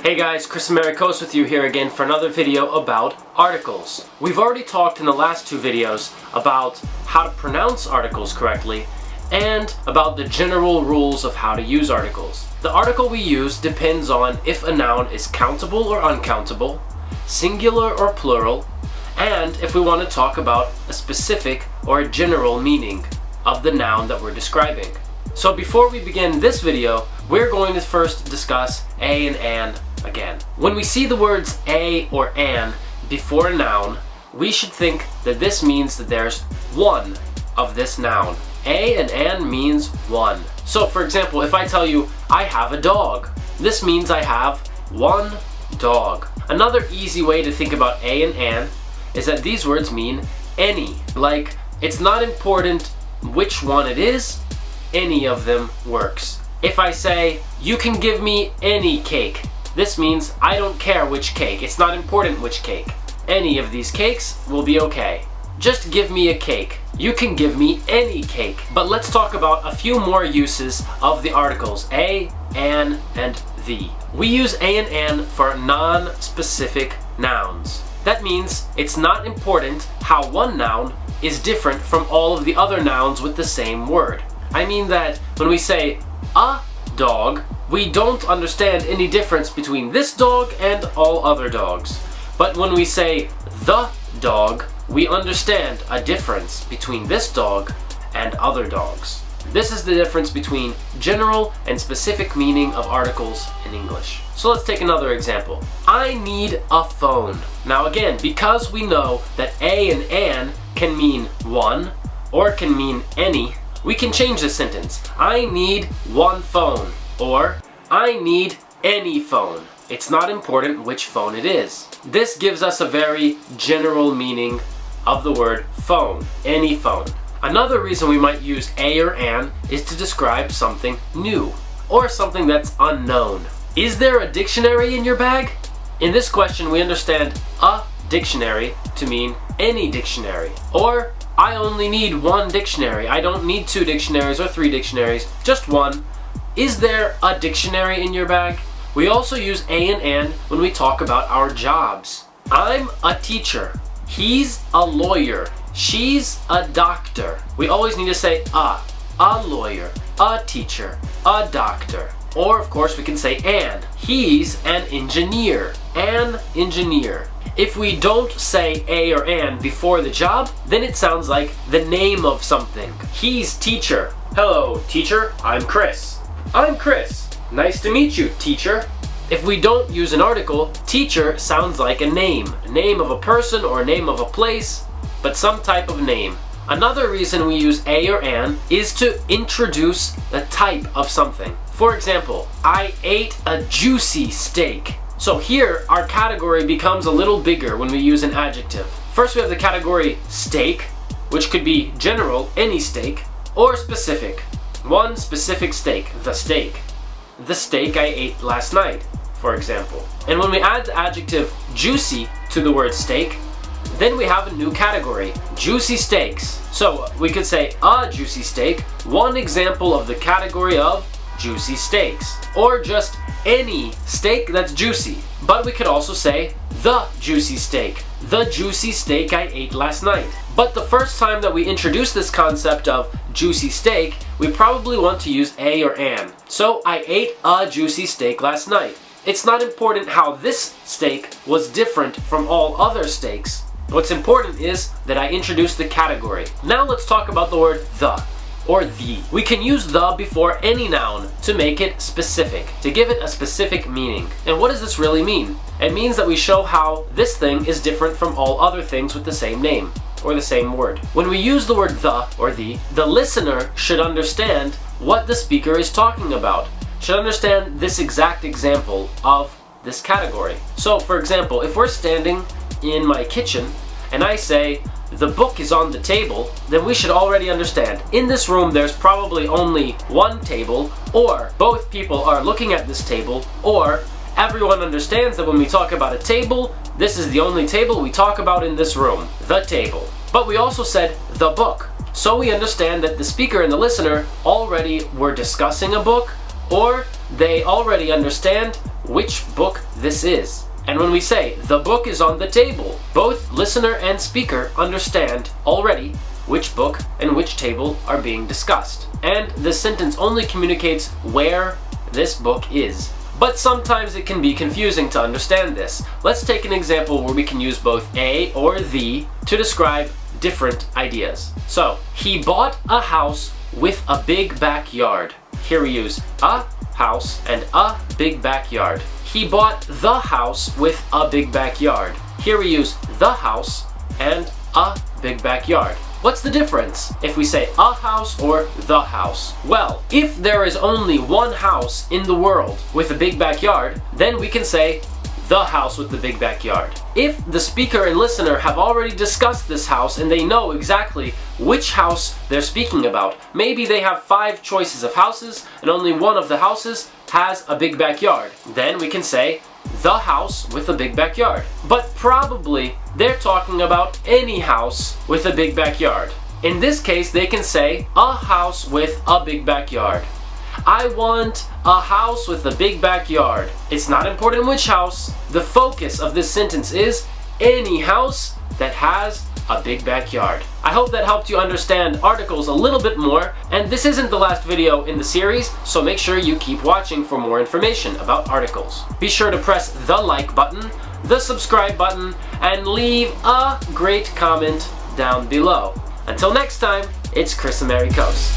Hey guys, Chris Americos with you here again for another video about articles. We've already talked in the last two videos about how to pronounce articles correctly and about the general rules of how to use articles. The article we use depends on if a noun is countable or uncountable, singular or plural, and if we want to talk about a specific or a general meaning of the noun that we're describing. So before we begin this video, we're going to first discuss a and an again. When we see the words a or an before a noun, we should think that this means that there's one of this noun. A and an means one. So for example, if I tell you, I have a dog, this means I have one dog. Another easy way to think about a and an is that these words mean any. Like, it's not important which one it is, any of them works. If I say, you can give me any cake, this means I don't care which cake. It's not important which cake. Any of these cakes will be okay. Just give me a cake. You can give me any cake. But let's talk about a few more uses of the articles a, an, and the. We use a and an for non-specific nouns. That means it's not important how one noun is different from all of the other nouns with the same word. I mean that when we say a dog, we don't understand any difference between this dog and all other dogs. But when we say the dog, we understand a difference between this dog and other dogs. This is the difference between general and specific meaning of articles in English. So let's take another example. I need a phone. Now again, because we know that a and an can mean one or can mean any, we can change the sentence. I need one phone, or I need any phone. It's not important which phone it is. This gives us a very general meaning of the word phone, any phone. Another reason we might use a or an is to describe something new or something that's unknown. Is there a dictionary in your bag? In this question, we understand a dictionary to mean any dictionary, or I only need one dictionary. I don't need two dictionaries or three dictionaries, just one. Is there a dictionary in your bag? We also use a and an when we talk about our jobs. I'm a teacher. He's a lawyer. She's a doctor. We always need to say a lawyer, a teacher, a doctor. Or of course we can say an. He's an engineer, an engineer. If we don't say a or an before the job, then it sounds like the name of something. He's teacher. Hello, teacher. I'm Chris. I'm Chris. Nice to meet you, teacher. If we don't use an article, teacher sounds like a name of a person or a name of a place, but some type of name. Another reason we use a or an is to introduce the type of something. For example, I ate a juicy steak. So here, our category becomes a little bigger when we use an adjective. First we have the category steak, which could be general, any steak, or specific. One specific steak, the steak. The steak I ate last night, for example. And when we add the adjective juicy to the word steak, then we have a new category, juicy steaks. So we could say a juicy steak, one example of the category of juicy steaks, or just any steak that's juicy. But we could also say the juicy steak I ate last night. But the first time that we introduce this concept of juicy steak, we probably want to use a or an. So I ate a juicy steak last night. It's not important how this steak was different from all other steaks. What's important is that I introduced the category. Now let's talk about the word the, or the. We can use the before any noun to make it specific, to give it a specific meaning. And what does this really mean? It means that we show how this thing is different from all other things with the same name, or the same word. When we use the word the, or the listener should understand what the speaker is talking about, should understand this exact example of this category. So for example, if we're standing in my kitchen and I say, the book is on the table, then we should already understand. In this room, there's probably only one table, or both people are looking at this table, or everyone understands that when we talk about a table, this is the only table we talk about in this room, the table. But we also said the book. So we understand that the speaker and the listener already were discussing a book, or they already understand which book this is. And when we say, the book is on the table, both listener and speaker understand already which book and which table are being discussed. And this sentence only communicates where this book is. But sometimes it can be confusing to understand this. Let's take an example where we can use both a or the to describe different ideas. So, he bought a house with a big backyard. Here we use a house and a big backyard. He bought the house with a big backyard. Here we use the house and a big backyard. What's the difference if we say a house or the house? Well, if there is only one house in the world with a big backyard, then we can say the house with the big backyard. If the speaker and listener have already discussed this house and they know exactly which house they're speaking about, maybe they have 5 choices of houses and only one of the houses has a big backyard, then we can say the house with a big backyard. But probably they're talking about any house with a big backyard. In this case, they can say a house with a big backyard. I want a house with a big backyard. It's not important which house. The focus of this sentence is any house that has a big backyard. I hope that helped you understand articles a little bit more, and this isn't the last video in the series, so make sure you keep watching for more information about articles. Be sure to press the like button, the subscribe button, and leave a great comment down below. Until next time, it's Chris Americos.